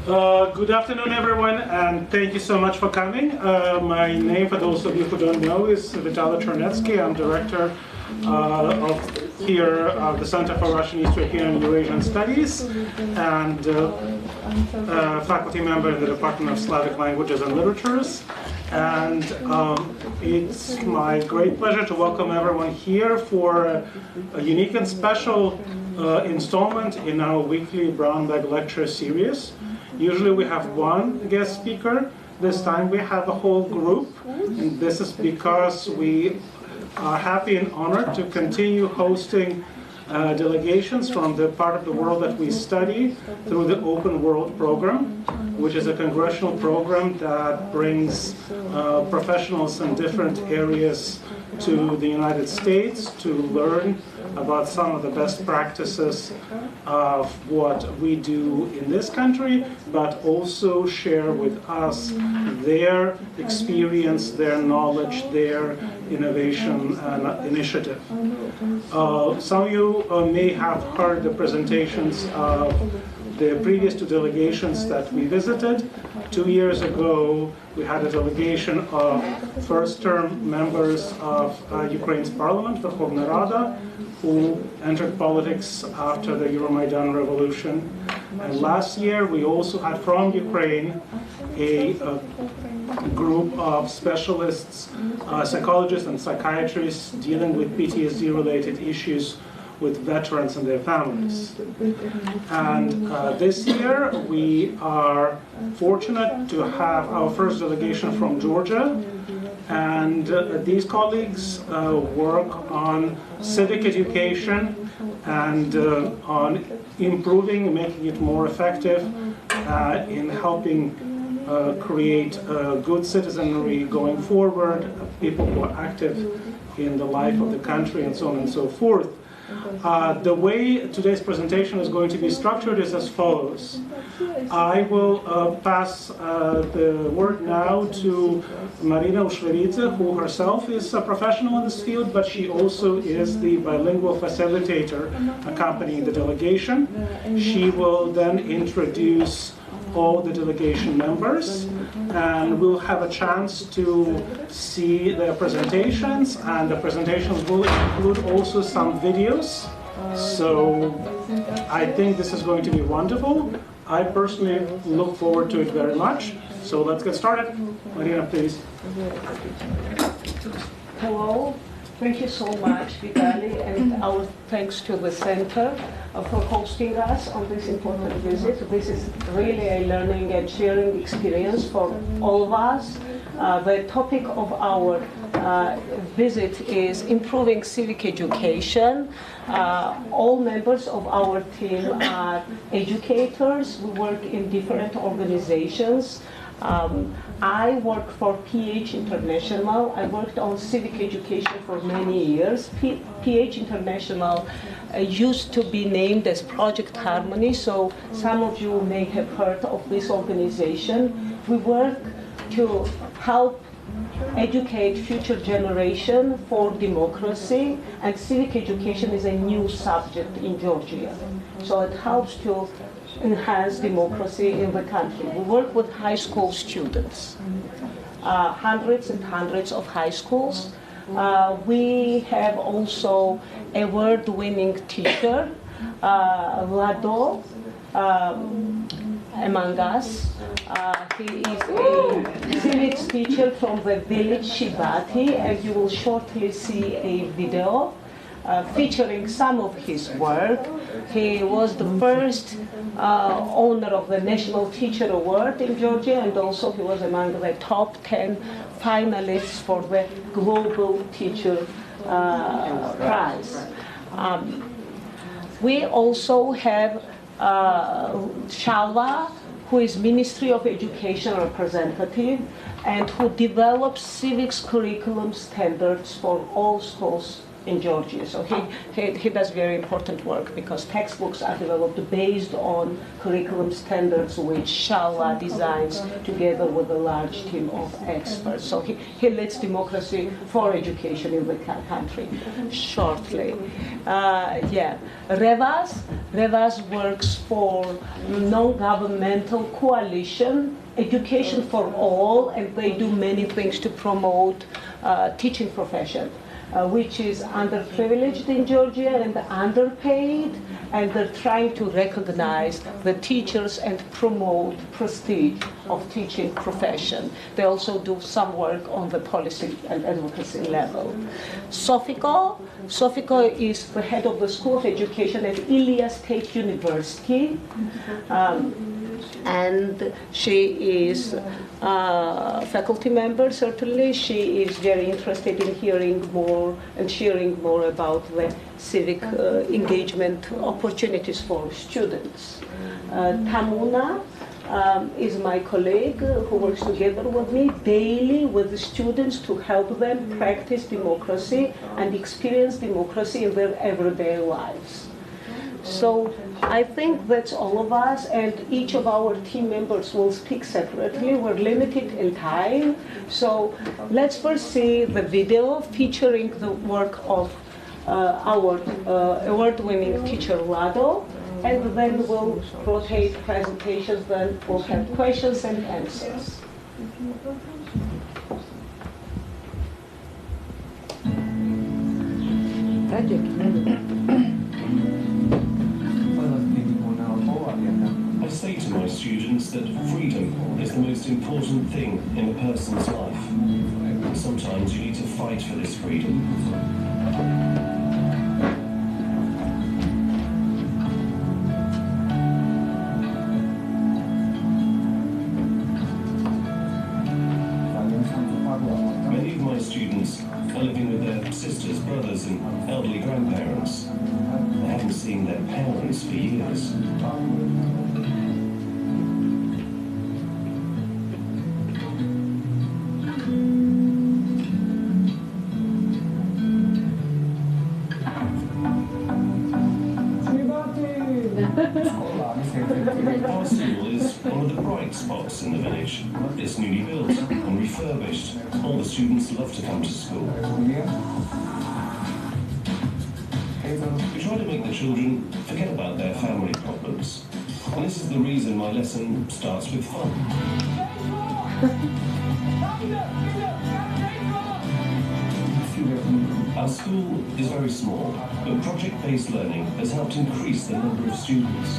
Good afternoon, everyone, and thank you so much for coming. My name, for those of you who don't know, is Vitaly Chernetsky. I'm director of the Center for Russian History here in Eurasian Studies, and faculty member in the Department of Slavic Languages and Literatures. And it's my great pleasure to welcome everyone here for a unique and special installment in our weekly Brownbag lecture series. Usually we have one guest speaker. This time we have a whole group, and this is because we are happy and honored to continue hosting delegations from the part of the world that we study through the Open World program, which is a congressional program that brings professionals in different areas to the United States to learn about some of the best practices of what we do in this country, but also share with us their experience, their knowledge, their innovation and initiative. Some of you may have heard the presentations of the previous two delegations that we visited. 2 years ago, we had a delegation of first-term members of Ukraine's parliament, Verkhovna Rada, who entered politics after the Euromaidan revolution. And last year, we also had from Ukraine a group of specialists, psychologists and psychiatrists dealing with PTSD-related issues with veterans and their families. And this year, we are fortunate to have our first delegation from Georgia. And these colleagues work on civic education and on improving, making it more effective in helping create good citizenry going forward, people who are active in the life of the country and so on and so forth. The way today's presentation is going to be structured is as follows. I will pass the word now to Marina Ushveridze, who herself is a professional in this field, but she also is the bilingual facilitator accompanying the delegation. She will then introduce all the delegation members, and we'll have a chance to see their presentations, and the presentations will include also some videos. So I think this is going to be wonderful. I personally look forward to it very much. So let's get started. Marina, please. Hello. Thank you so much, Vitaly, and our thanks to the Center for hosting us on this important visit. This is really a learning and sharing experience for all of us. The topic of our visit is improving civic education. All members of our team are educators. We work in different organizations. I work for PH International. I worked on civic education for many years. PH International used to be named as Project Harmony, so some of you may have heard of this organization. We work to help educate future generation for democracy, and civic education is a new subject in Georgia. So it helps to enhance democracy in the country. We work with high school students, hundreds and hundreds of high schools. We have also a award-winning teacher, Lado, among us. He is a civics teacher from the village Shibati, and you will shortly see a video featuring some of his work. He was the first owner of the National Teacher Award in Georgia, and also he was among the top 10 finalists for the Global Teacher Prize. We also have Shalva, who is Ministry of Education representative, and who develops civics curriculum standards for all schools in Georgia. So he does very important work because textbooks are developed based on curriculum standards which Shala designs together with a large team of experts. So he leads democracy for education in the country. Shortly. Revas works for non-governmental coalition, Education for All, and they do many things to promote teaching profession, which is underprivileged in Georgia and underpaid, and they're trying to recognize the teachers and promote prestige of teaching profession. They also do some work on the policy and advocacy level. Sofiko is the head of the School of Education at Ilia State University. And she is a faculty member, certainly. She is very interested in hearing more and sharing more about the civic engagement opportunities for students. Tamuna is my colleague who works together with me daily with the students to help them practice democracy and experience democracy in their everyday lives. So I think that's all of us, and each of our team members will speak separately. We're limited in time, so let's first see the video featuring the work of our award-winning teacher Lado, and then we'll rotate presentations, then we'll have questions and answers. I say to my students that freedom is the most important thing in a person's life. And sometimes you need to fight for this freedom. Many of my students are living with their sisters, brothers and elderly grandparents. They haven't seen their parents for years. Our school is one of the bright spots in the village. It's newly built and refurbished. All the students love to come to school. We try to make the children forget about their family problems. And this is the reason my lesson starts with fun. Our school is very small, but project-based learning has helped increase the number of students.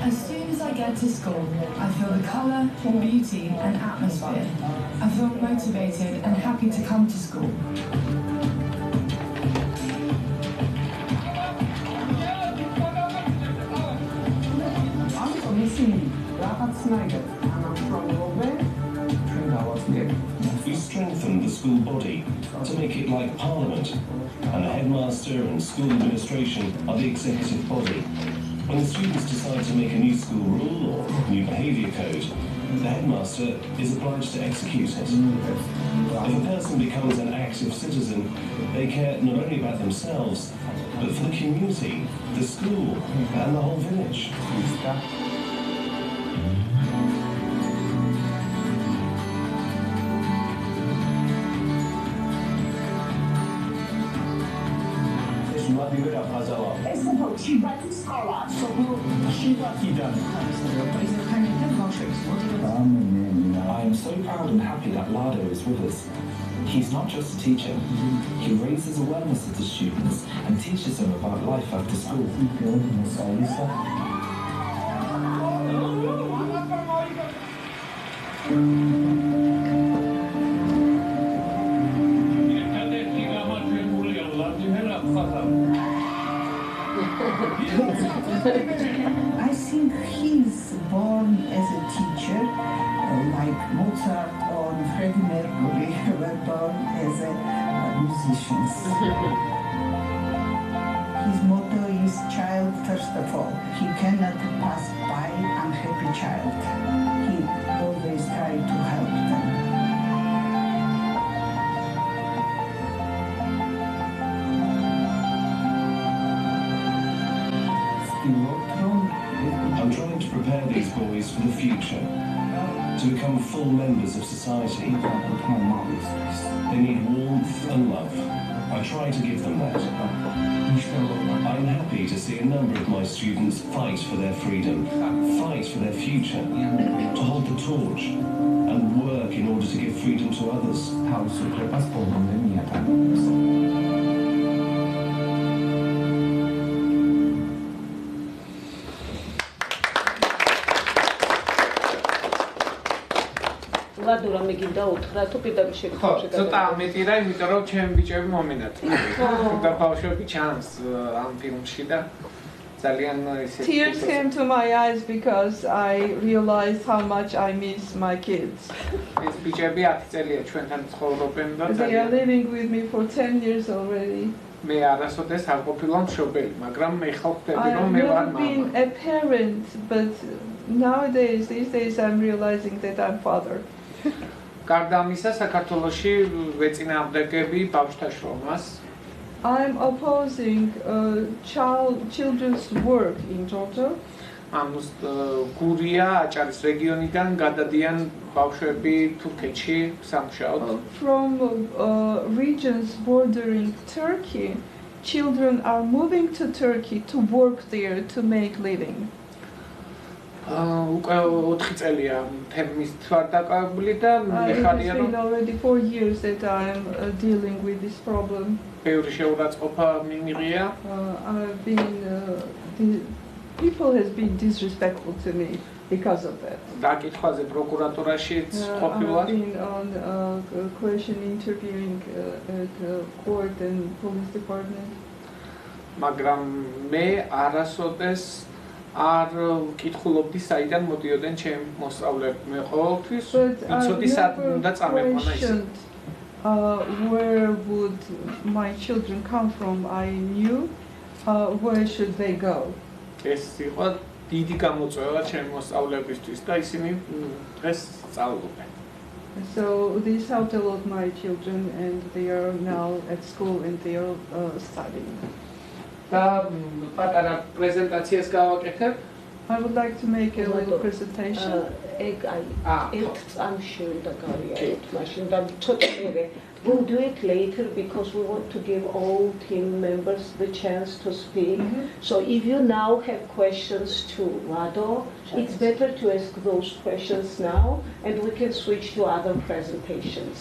As soon as I get to school, I feel the colour, beauty and atmosphere. I feel motivated and happy to come to school. I'm missing Rahat Snyder, and I'm from Moldova. We strengthened the school body to make it like Parliament, and the headmaster and school administration are the executive body. When the students decide to make a new school rule or new behaviour code, the headmaster is obliged to execute it. If a person becomes an active citizen, they care not only about themselves, but for the community, the school, and the whole village. I am so proud and happy that Lado is with us. He's not just a teacher. He raises awareness of the students and teaches them about life after school. I think he's born as a teacher, like Mozart or Freddie Mercury were born as musicians. His motto is child first of all. He cannot pass by unhappy child. He always tries to help them. future, to become full members of society. They need warmth and love. I try to give them that. I'm happy to see a number of my students fight for their freedom, fight for their future, to hold the torch, and work in order to give freedom to others. ლადო რამე გინდა უთხრა თუ პირდაპირ შეგხვდა ცოტა ამეტირა, იმიტომ რომ ჩემი ბიჭები მომენატრებიან და ბავშვები ჩანს ამ ფილმში და ძალიან ისე Tears came to my eyes because I realized how much I miss my kids. ეს ბიჭები 10 წელია ჩვენთან ცხოვრობენ და They are living with me for 10 years already. მე არასოდეს არ ყოფილა მშობელი, მაგრამ მე ხალხები I've რომ მე ვარ never been a parent, but nowadays, these days, I'm realizing that I'm father. გარდა ამისა, საქართველოში ვეწინააღმდეგები ბავშვთა შრომას. I'm opposing children's work in Georgia. ამის გურია აჭარის რეგიონიდან გადადიან ბავშვები თურქეთში სამუშაოდ. From regions bordering Turkey, children are moving to Turkey to work there to make living. უკვე 4 წელია თემის ვარ დაკავებული და It has been already 4 years that I am dealing with this problem. ბევრი შეურაცხყოფა მიმიღია. I've been people has been disrespectful to me because of that. დაკითხვაზე პროკურატურაშიც ყოფილა. I've been on question interviewing at court and police department. მაგრამ მე არასოდეს არ ვკითხულობდი საიდან მოდიოდნენ ჩემი მოსწავლეები. მე ყოველთვის ვიცოდი სად უნდა წამეყვანა ისე. Where would my children come from? I knew where should they go. ეს იყო დიდი გამოწვევა ჩემი მოსწავლეებისთვის და ისინი დღეს სწავლობენ. So this helped a lot my children, and they are now at school and they are studying. და პატარა პრეზენტაციას გავაკეთებ. I would like to make a little presentation. ეგ აი ერთ წამში უნდა გავიაროთ მაშინ და ცოტა მერე. We'll do it later because we want to give all team members the chance to speak. So if you now have questions to Lado, it's better to ask those questions now and we can switch to other presentations.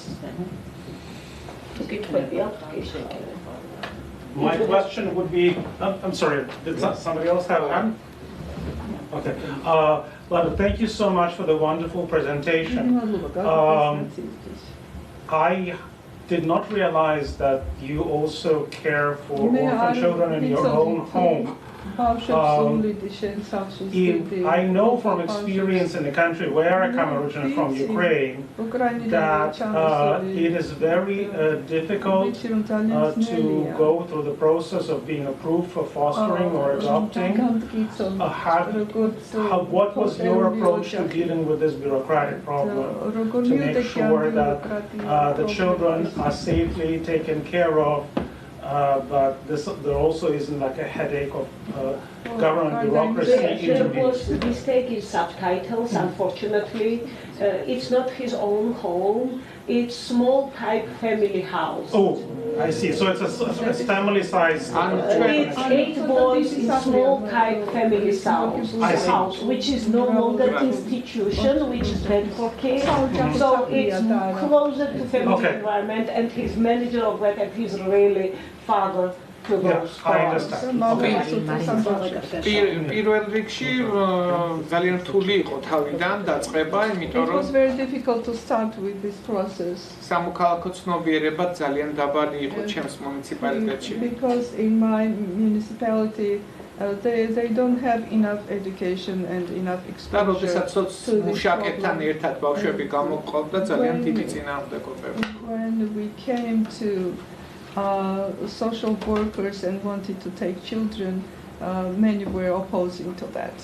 My question would be, I'm sorry, did somebody else have a hand? Okay. Lado, thank you so much for the wonderful presentation. I did not realize that you also care for orphan children in your own home. I know from experience in the country where I come originally from, Ukraine, that it is very difficult to go through the process of being approved for fostering or adopting. What was your approach to dealing with this bureaucratic problem to make sure that the children are safely taken care of? But there also isn't like a headache of government bureaucracy. There was a mistake in subtitles, unfortunately. It's not his own home, it's small type family house. Oh, I see. So it's a family size. It's 8 boys in small type family house, which is no longer institution, which is meant for kids. So it's closer to family environment, and he's manager of that, and he's really father to those. I understand. პირველ რიგში ძალიან რთული იყო თავიდან დაწყება, იმიტომ It რომ was very difficult to start with this process. სამოქალაქო ცნობიერება ძალიან დაბალი იყო ჩემს მუნიციპალიტეტში. Because in my municipality they don't have enough education and enough და exposure. როდესაც მუშაკებთან ერთად ბავშვები გამოყავდა ძალიან დიდი წინააღმდეგობები. When we came to social workers and wanted to take children, many were opposing to that.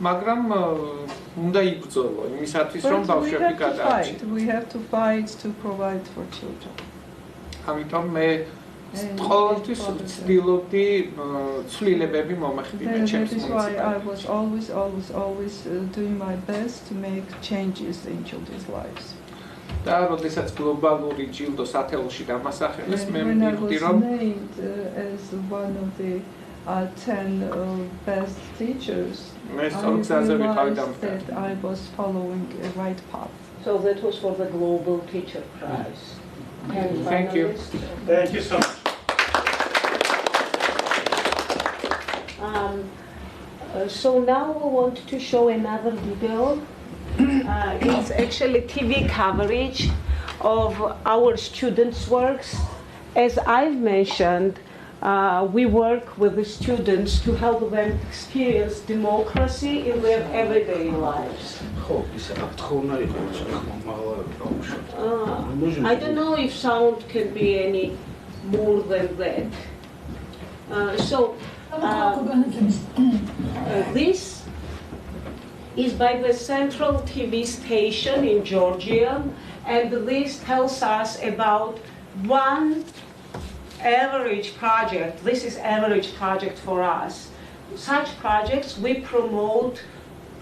მაგრამ უნდა იბრძოლო იმისათვის რომ ბავშვები გადაარჩინონ. We have to fight to provide for children. ამიტომ მე ყოველთვის ვცდილობდი ცვლილებები მომეხდინე ჩემს That is why I მუნიციპალიტეტში. was always doing my best to make changes in children's lives. და როდესაც გლობალური ჯილდოს ათეულში დამასახელეს, მე When I მივხვდი was რომ named as one of the 10 best teachers, მე I სწორ გზაზე ვიყავი realized დამდგარი. that I was following a right path. So that was for the Global Teacher Prize. And Thank you. finalist. Thank you so much. So now we want to show another video. It's actually TV coverage of our students' works. As I've mentioned, we work with the students to help them experience democracy in their everyday lives. I don't know if sound can be any more than that. This is by the central TV station in Georgia, and this tells us about one average project. This is average project for us. Such projects we promote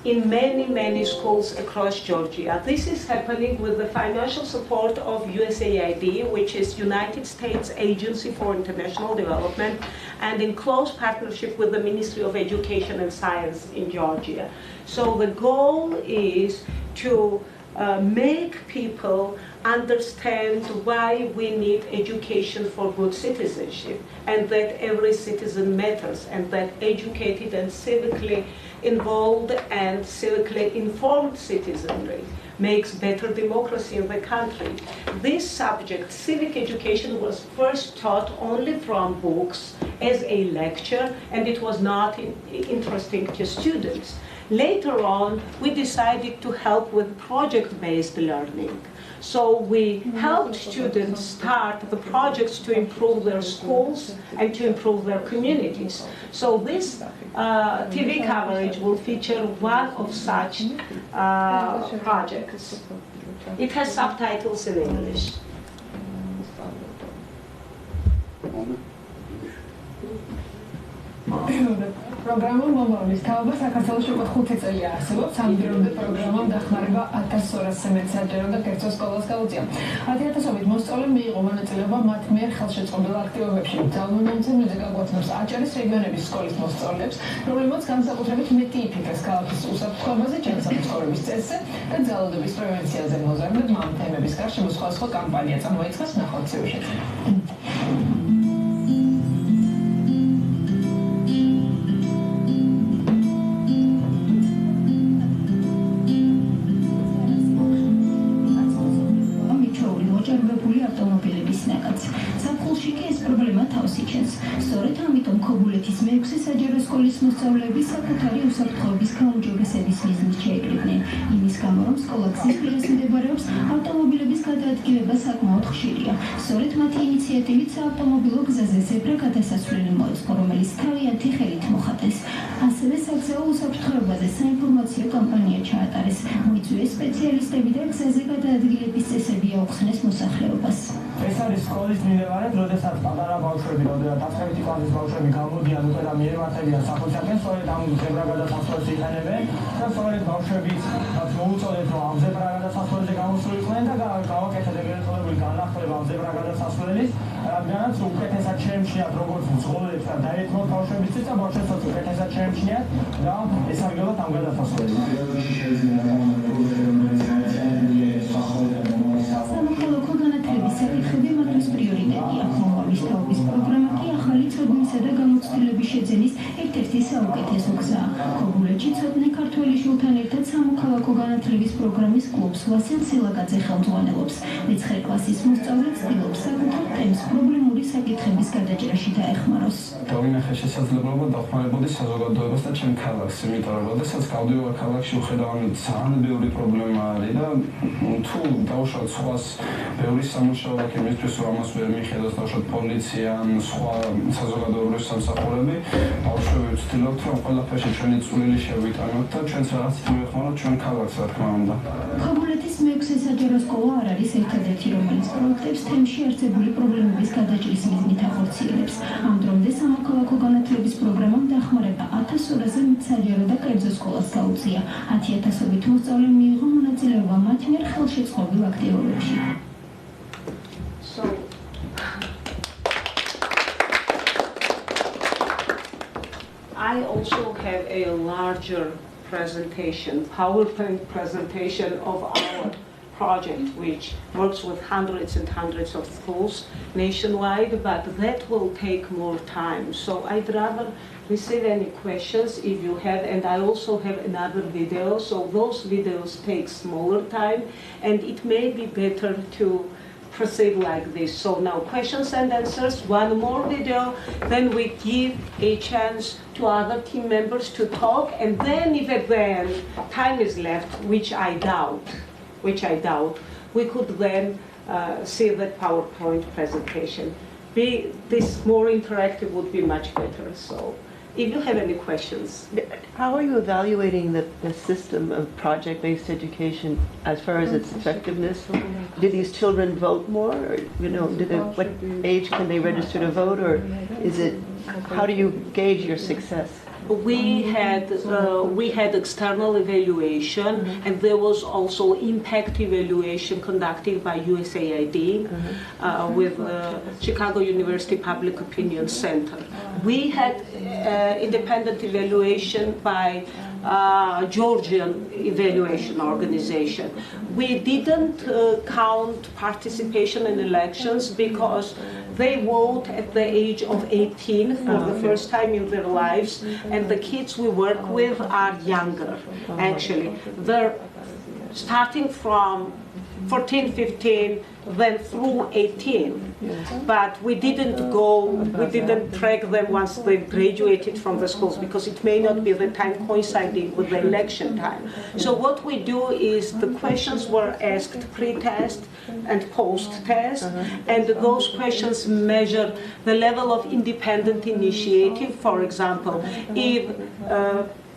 in many schools across Georgia. This is happening with the financial support of USAID, which is United States Agency for International Development, and in close partnership with the Ministry of Education and Science in Georgia. So the goal is to make people understand why we need education for good citizenship, and that every citizen matters, and that educated and civically involved and civically informed citizenry makes better democracy in the country. This subject, civic education, was first taught only from books as a lecture, and it was not interesting to students. Later on, we decided to help with project-based learning. So we helped students start the projects to improve their schools and to improve their communities. So this TV coverage will feature one of such projects. It has subtitles in English. პროგრამა მომავლის თაობა საქართველოში უკვე 5 წელია არსებობს. ამ დროინდელ პროგრამამ დახმარება 1200 საჯარო და კერძო სკოლას გაუწია. 10,000-ობით მოსწავლემ მიიღო მონაწილეობა მათ მიერ ხელშეწყობილ აქტივობებში. ძალმომამცემლებზე გაგვაცნობს აჭარის რეგიონების სკოლის მოსწავლეებს, რომლებმაც განსაკუთრებით მეტი იფიქრეს ქალაქის უსაფრთხოებაზე, ჯანსაღმსხურების წესზე და ძალადობის პრევენციაზე. მოზარდებმა ამ თემების გარშემო სხვადასხვა კამპანია წარმოიწყეს. ნახოთ სიუჟეტი. სწორედ ამიტომ ქობულეთის მე-6 საჯარო სკოლის მოსწავლეები საკუთარი უსაფრთხოების გაუმჯობესების მიზნით შეიკრიბნენ. იმის გამო, რომ სკოლა გზის პირას მდებარეობს, ავტომობილების გადაადგილება საკმაოდ ხშირია. სწორედ მათი ინიციატივით საავტომობილო გზაზე ზებრა გადასასვლელი მოეწყო, რომელიც თავიანთი ხელით მოხატეს. ასევე საგზაო უსაფრთხოებაზე საინფორმაციო კამპანია ჩაატარეს. მოიწვიეს სპეციალისტები და გზაზე გადაადგილების წესები აუხსნეს მოსახლეობას. ეს არის სკოლის მიმდებარედ, როდესაც პატარა ბავშვები, როდესაც 9 კლასის ბავშვები გამოდიან უკვე და მიემართებიან საფუძვლად, სწორედ ამ ზებრა გადასასვლელს იყენებენ და სწორედ ბავშვებიც მოუწოდეთ, რომ ამ ზებრა გადასასვლელზე გამოსულიყვნენ და გავაკეთეთ ეგრეთწოდებული განახლება ამ ზებრა გადასასვლელის, რადგანაც უკეთესად შეემჩნიათ როგორც მძღოლებს და დაეთმოთ ბავშვებიც და ბავშვებსაც უკეთესად შეემჩნიათ და ესარგებლოთ ამ გადასასვლელს. სამოქალაქო განათლების საკითხები მათთვის პრიორიტეტია. მომავლის თაობის პროგრამა კი ახალი ცოდნისა და გამოცდილების შეძენის ერთ-ერთი საუკეთესო გზაა. ქობულეთში ცოდნე ქართველი შვილთან ერთად სამოქალაქო განათლების პროგრამის კლუბს ვასილ სილაკაძე ხელმძღვანელობს. მე-9 კლასის მოსწავლე ცდილობს საკუთარ თემს პრობლემური საკითხების გადაჭრაში დაეხმაროს. დავინახე შესაძლებლობა დავხმარებოდი საზოგადოებას და ჩემ ქალაქს, იმიტომ რომ როდესაც გავდივარ ქალაქში, ვხედავ ძალიან ბევრი პრობლემა არის და თუ დავუშვათ სხვას ბევრი სამუშაო აქ იმისთვის, რომ ამას ვერ მიხედოს თავშოთ პოლიცია ან სხვა საზოგადოებრივი სამსახურები, ბავშვები ვცდილობთ, რომ ყველაფერში ჩვენი წვლილი შევიტანოთ და ჩვენც რაღაც მივეხმაროთ ჩვენ ქალაქს, რა თქმა უნდა. ქობულეთის მეექვსე საჯარო სკოლა არ არის ერთადერთი, რომელიც პროექტებს თემში არსებული პრობლემების გადაჭრის მიზნით ახორციელებს. ამ დრომდე სამოქალაქო განათლების პროგრამამ დახმარება 1200-ზე მეტ საჯარო და კერძო სკოლას გაუწია. 10,000-ობით მოსწავლე მიიღო მონაწილეობა მათ მიერ ხელშეწყობილ აქტივობებში. So, I also have a larger presentation, PowerPoint presentation of our project, which works with hundreds and hundreds of schools nationwide, but that will take more time. So I'd rather receive any questions if you have, and I also have another video, so those videos take smaller time, and it may be better to proceed like this. So now questions and answers, one more video, then we give a chance to other team members to talk, and then if at the end time is left, which I doubt, we could then see that PowerPoint presentation. This more interactive would be much better. So if you have any questions. How are you evaluating the system of project-based education as far as its effectiveness? Do these children vote more? Or, what age can they register to vote? Or is it, how do you gauge your success? We had external evaluation, and there was also impact evaluation conducted by USAID with Chicago University Public Opinion Center. We had independent evaluation by Georgian evaluation organization. We didn't count participation in elections because they vote at the age of 18 for the first time in their lives, and the kids we work with are younger, actually. They're starting from 14, 15, then through 18. But we didn't track them once they graduated from the schools, because it may not be the time coinciding with the election time. So what we do is the questions were asked pre-test and post-test, and those questions measure the level of independent initiative. For example, if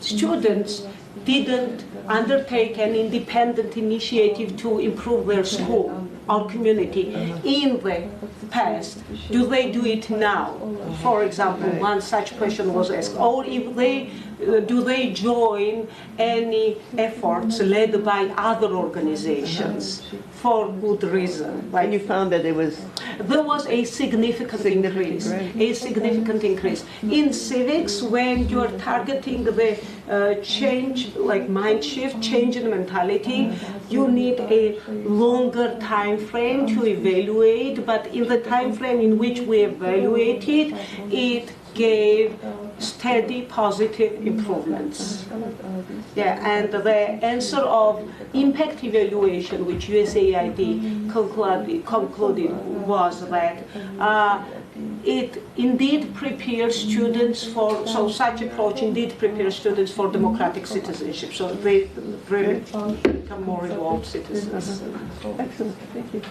students didn't undertake an independent initiative to improve their school or community in the past, do they do it now? For example, one such question was asked. Or if they do they join any efforts led by other organizations for good reason? And you found that there was a significant increase. A significant increase. In civics, when you're targeting the change, like mind shift, change in mentality, you need a longer time frame to evaluate, but in the time frame in which we evaluated, it gave steady positive improvements. Yeah, and the answer of impact evaluation, which USAID concluded was that it indeed prepares students for, so such approach indeed prepares students for democratic citizenship. So they really become more involved citizens. Excellent, thank you.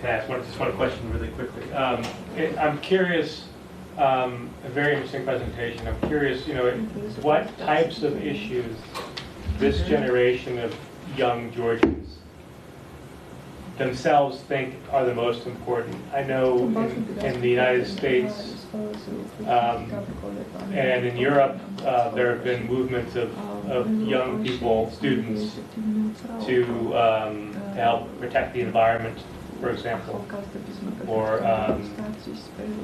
Can I ask just one question really quickly? I'm curious, a very interesting presentation. I'm curious, what types of issues this generation of young Georgians themselves think are the most important. I know in the United States and in Europe, there have been movements of young people, students, to help protect the environment, for example, or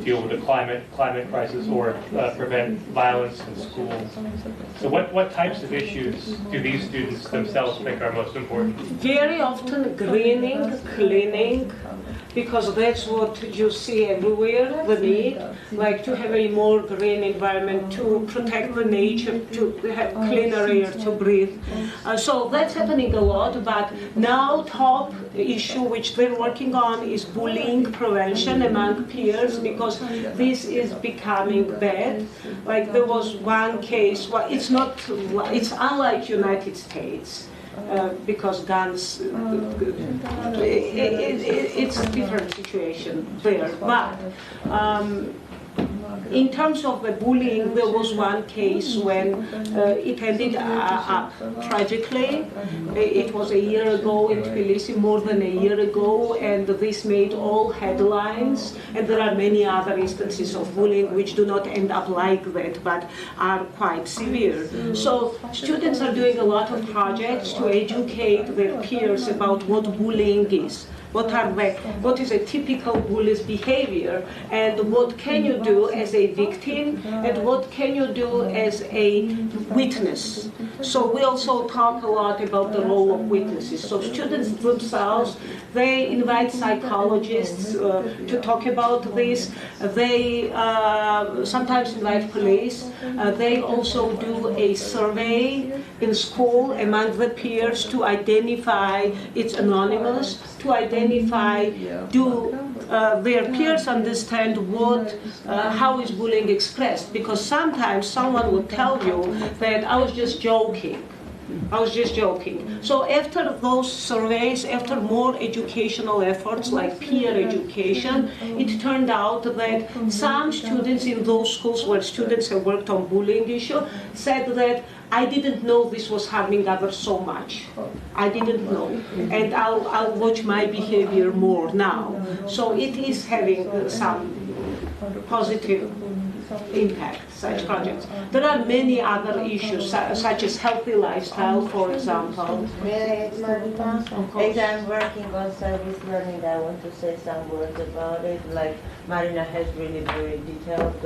deal with the climate crisis, or prevent violence in schools. So what types of issues do these students themselves think are most important? Very often greening, cleaning, because that's what you see everywhere, the need, like to have a more green environment, to protect the nature, to have cleaner air to breathe. So that's happening a lot, but now top issue which they're working on is bullying prevention among peers, because this is becoming bad. Like there was one case, well, it's unlike United States. because guns, it's a different situation there. But in terms of the bullying, there was one case when it ended up tragically. It was a year ago in Tbilisi, more than a year ago, and this made all headlines. And there are many other instances of bullying which do not end up like that, but are quite severe. So students are doing a lot of projects to educate their peers about what bullying is. What is a typical bully's behavior, and what can you do as a victim, and what can you do as a witness? So we also talk a lot about the role of witnesses. So students themselves, they invite psychologists to talk about this. They sometimes invite police. They also do a survey in school among the peers to identify, it's anonymous, to identify, do their peers understand how is bullying expressed? Because sometimes someone will tell you that I was just joking. I was just joking. So after those surveys, after more educational efforts like peer education, it turned out that some students in those schools where students have worked on bullying issue said that I didn't know this was harming others so much. I didn't know. And I'll watch my behavior more now. So it is having some positive impact, such projects. There are many other issues, such as healthy lifestyle, for example. As I'm working on service learning, I want to say some words about it. Like Marina has really very detailed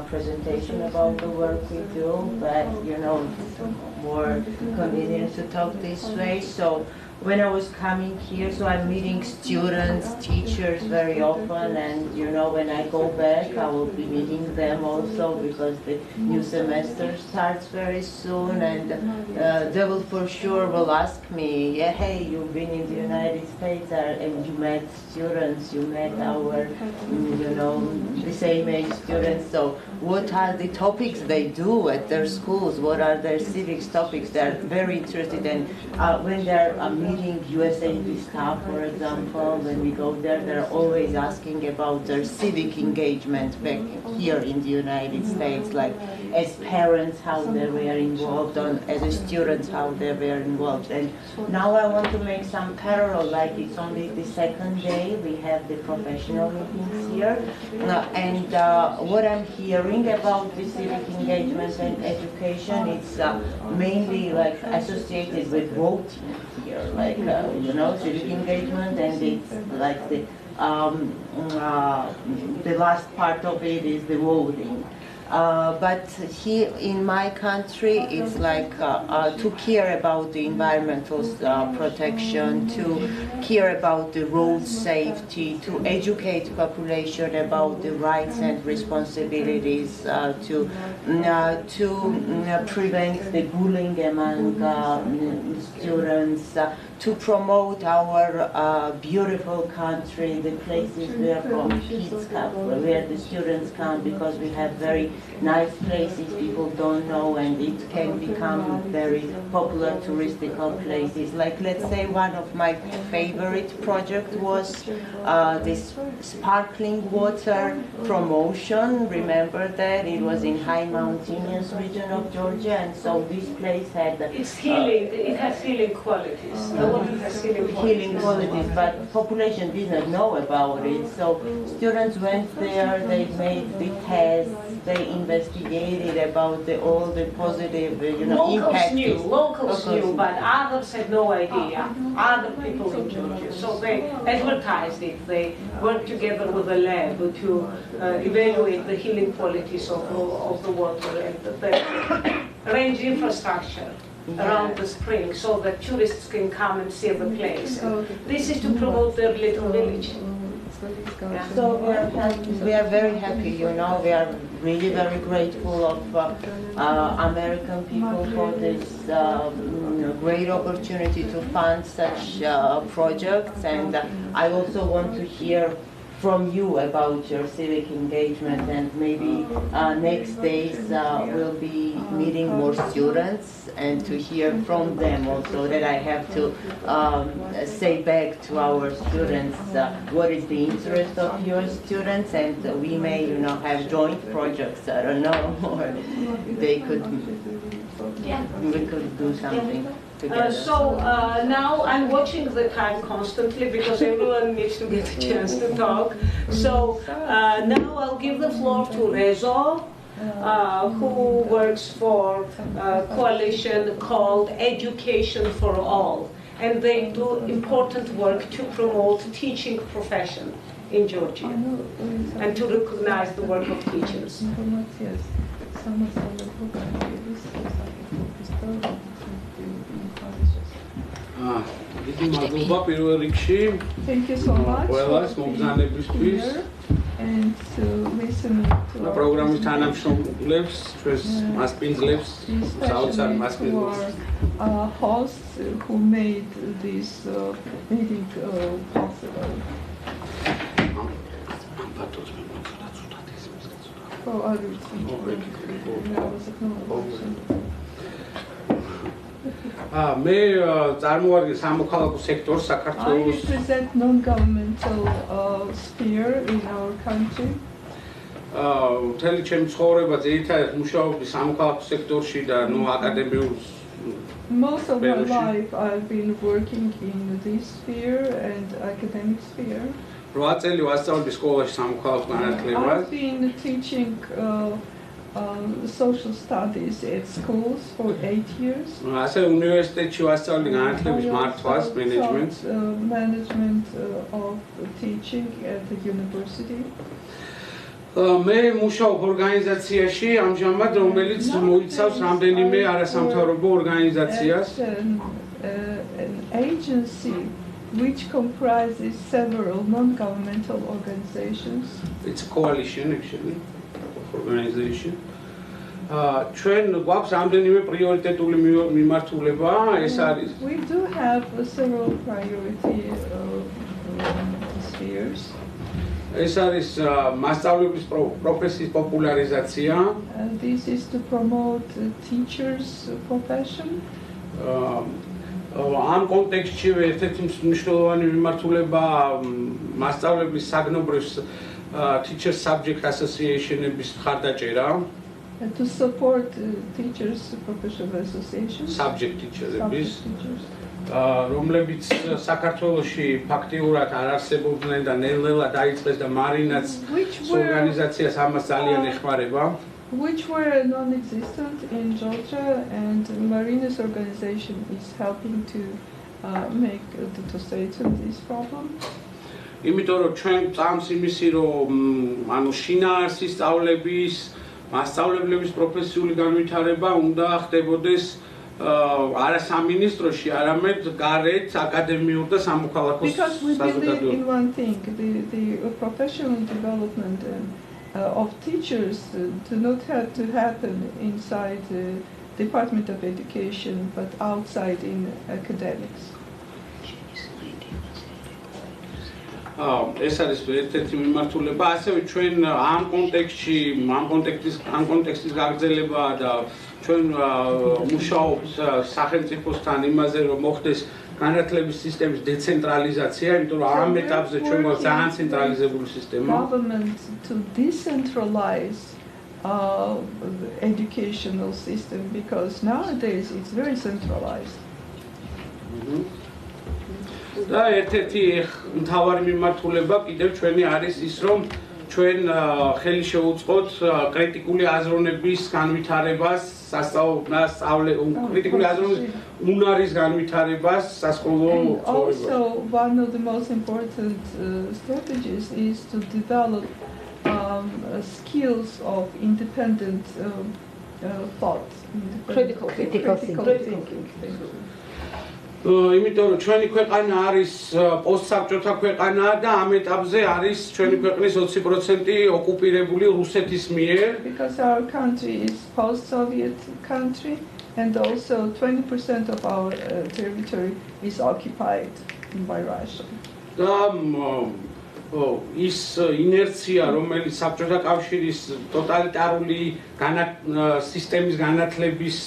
presentation about the work we do, but it's more convenient to talk this way. So when I was coming here, so I'm meeting students, teachers very often, and when I go back, I will be meeting them also because the new semester starts very soon, and they will for sure will ask me, yeah, hey, you've been in the United States, and you met students, you met our, the same age students, so what are the topics they do at their schools? What are their civics topics? They're very interested in when they're meeting USAID staff, for example, when we go there, they're always asking about their civic engagement back here in the United States, like as parents, how they were involved, and as students, how they were involved. And now I want to make some parallel, like it's only the second day, we have the professional meetings here, and what I'm hearing about the civic engagement and education, it's mainly like associated with voting here, like civic engagement, and it's like the last part of it is the voting. But here in my country, it's like to care about the environmental protection, to care about the road safety, to educate population about the rights and responsibilities, to prevent the bullying among students, to promote our beautiful country, the places where kids come, where the students come, because we have very nice places people don't know, and it can become very popular touristical places. Like, let's say one of my favorite project was this sparkling water promotion. Remember that? It was in high mountainous region of Georgia, and so this place had... It's healing, it has healing qualities. Healing qualities, but population didn't know about it. So students went there, they made the tests, they investigated about all the positive, impact. Locals knew, but others had no idea. Other people in Georgia, so they advertised it. They worked together with the lab to evaluate the healing qualities of the water, and they arrange infrastructure around the spring so that tourists can come and see the place. And this is to promote their little village. Yeah. So we are very happy, we are really very grateful of American people for this great opportunity to fund such projects, and I also want to hear from you about your civic engagement, and maybe next days we'll be meeting more students and to hear from them also, that I have to say back to our students what is the interest of your students, and we may, you know, have joint projects, I don't know, or they could, we could do something. Now I'm watching the time constantly because everyone needs to get a chance to talk. So now I'll give the floor to Rezo, who works for a coalition called Education for All. And they do important work to promote teaching profession in Georgia and to recognize the work of teachers. Thank you so much for being here and to listen to our program's თანამშრომლებს, ჩვენს მასპინძლებს, საოცარ to our hosts who made this meeting possible. მე წარმოადგენს სამოქალაქო სექტორს საქართველოს. I represent non-governmental sphere in our country. მთელი ჩემი ცხოვრება ძირითადად მუშაობდი სამოქალაქო სექტორში და აკადემიურ. Most of my life I've been working in this sphere and academic sphere. 8 წელი ვასწავლდი სკოლაში სამოქალაქო განათლებას. I've been teaching social studies at schools for 8 years. ასე უნივერსიტეტში ვასწავლდი განათლების მართვას, მენეჯმენტს. Management of teaching at the university. მე მუშაობ ორგანიზაციაში ამჟამად, რომელიც მოიცავს რამდენიმე არასამთავრობო ორგანიზაციას. An agency which comprises several non-governmental organizations. It's a coalition actually. Organization. ჩვენ გვაქვს რამდენიმე პრიორიტეტული მიმართულება, ეს არის. We do have several priority spheres. ეს არის მასწავლებლების პროფესიის პოპულარიზაცია. This is to promote teachers' profession. ამ კონტექსტში ერთ-ერთი მნიშვნელოვანი მიმართულება მასწავლებლის საგნობრივ Teachers Subject Association-ების მხარდაჭერა. To support teachers professional associations. Subject teachers-ების. რომლებიც საქართველოში ფაქტიურად არ არსებობდნენ და ნელ-ნელა დაიწყეს და მარინაც ორგანიზაციას ამას ძალიან ეხმარება. Which were non-existent in Georgia, and Marina's organization is helping to to straighten this problem. იმიტომ რომ ჩვენ წამს იმისი რომ ანუ შინაარსის სწავლების, მასწავლებლების პროფესიული განვითარება უნდა ხდებოდეს არა სამინისტროში, არამედ გარეთ აკადემიურ და სამოქალაქო საზოგადოებაში. Because we believe in one thing, the professional development of teachers do not have to happen inside the Department of Education, but outside in academics. ეს არის ერთ-ერთი მიმართულება, ასევე ჩვენ ამ კონტექსტის გაგრძელება და ჩვენ მუშაობთ სახელმწიფოსთან იმაზე, რომ მოხდეს განათლების სისტემის დეცენტრალიზაცია, იმიტომ რომ ამ ეტაპზე ჩვენ გვაქვს ძალიან ცენტრალიზებული სისტემა. Government to decentralize the educational system, because nowadays it's very centralized. და ერთ-ერთი მთავარი მიმართულება კიდევ ჩვენი არის ის, რომ ჩვენ ხელი შევუწყოთ კრიტიკული აზროვნების განვითარებას, კრიტიკული აზროვნების უნარის განვითარებას სასკოლო ცხოვრებაში. Also, one of the most important strategies is to develop skills of independent thought, critical thinking. იმიტომ რომ ჩვენი ქვეყანა არის პოსტსაბჭოთა ქვეყანა და ამ ეტაპზე არის ჩვენი ქვეყნის 20% ოკუპირებული რუსეთის მიერ. Because our country is post-Soviet country and also 20% of our territory is occupied by Russia. და ის ინერცია, რომელიც საბჭოთა კავშირის ტოტალიტარული სისტემის განათლების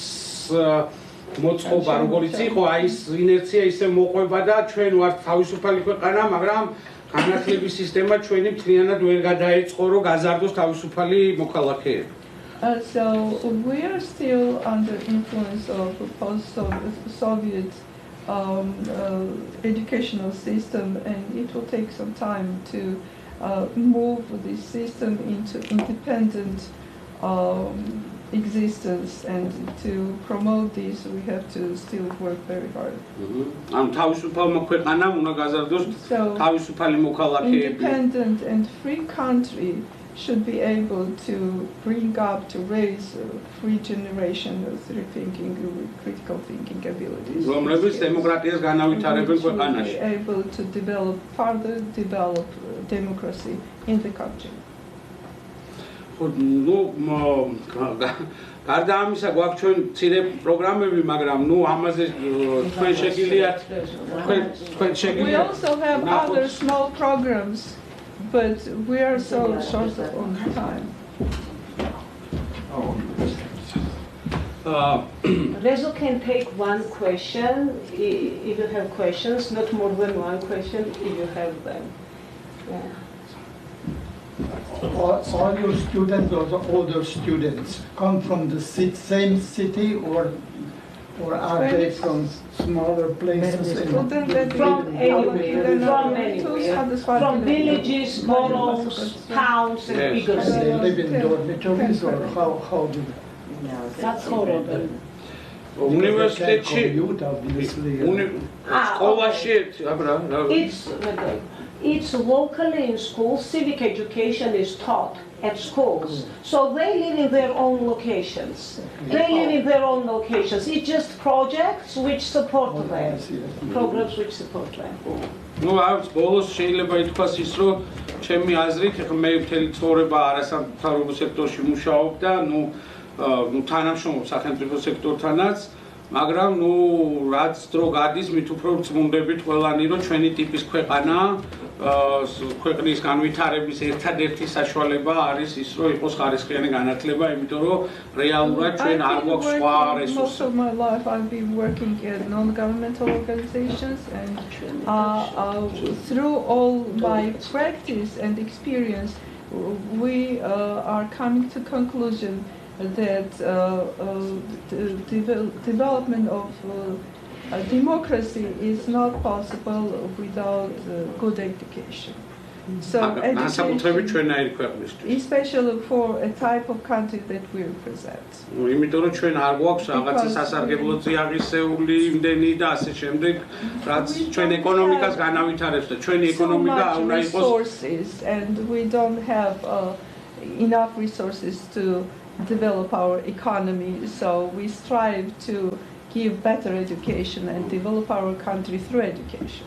მოწყობა, როგორიც იყო, აი ეს ინერცია ისე მოყვება და ჩვენ ვართ თავისუფალი ქვეყანა, მაგრამ განათლების სისტემა ჩვენი მთლიანად ვერ გადაეწყო, რომ გაზარდოს თავისუფალი მოქალაქეები. So we are still under influence of post-Soviet educational system, and it will take some time to move this system into independent existence, and to promote this we have to still work very hard. So independent and free country should be able to bring up, to raise a free generation of thinking, with critical thinking abilities. Be able to further develop democracy in the country. გარდა ამისა გვაქვს ჩვენ მცირე პროგრამები, მაგრამ ამაზე თქვენ შეგიძლიათ We also have other small programs, but we are so short on time. Rezo can take one question if you have questions, not more than one question if you have them. Yeah. All your students, or the older students, come from the same city, or are they from smaller places? From villages, boroughs, towns, and bigger cities. They live in dormitories, or how do they? That's horrible. It's locally in schools. Civic education is taught at schools, so they live in their own locations. It's just projects which support them, programs which support them. ბოლოს შეიძლება ითქვას ის, რომ ჩემი აზრით, მე მთელი ცხოვრება არასამთავრობო სექტორში მუშაობდა, თანამშრომლობ სახელმწიფო სექტორთანაც, მაგრამ რაც დრო გადის, მით უფრო ვწმუნდებით ყველანი, რომ ჩვენი ტიპის ქვეყანა, ქვეყნის განვითარების ერთადერთი საშუალება არის ის, რომ იყოს ხარისხიანი განათლება, იმიტომ რომ რეალურად ჩვენ არ გვაქვს სხვა რესურსი. Most of my life I've been working at non-governmental organizations, and through all my practice and experience, we are coming to conclusion that the development of democracy is not possible without good education. So education, especially for a type of country that we represent. იმიტომ რომ ჩვენ არ გვაქვს რაღაცა სასარგებლო წიაღისეული იმდენი და ასე შემდეგ, რაც ჩვენ ეკონომიკას განავითარებს და ჩვენი ეკონომიკა უნდა იყოს resources, and we don't have enough resources to develop our economy, so we strive to give better education and develop our country through education.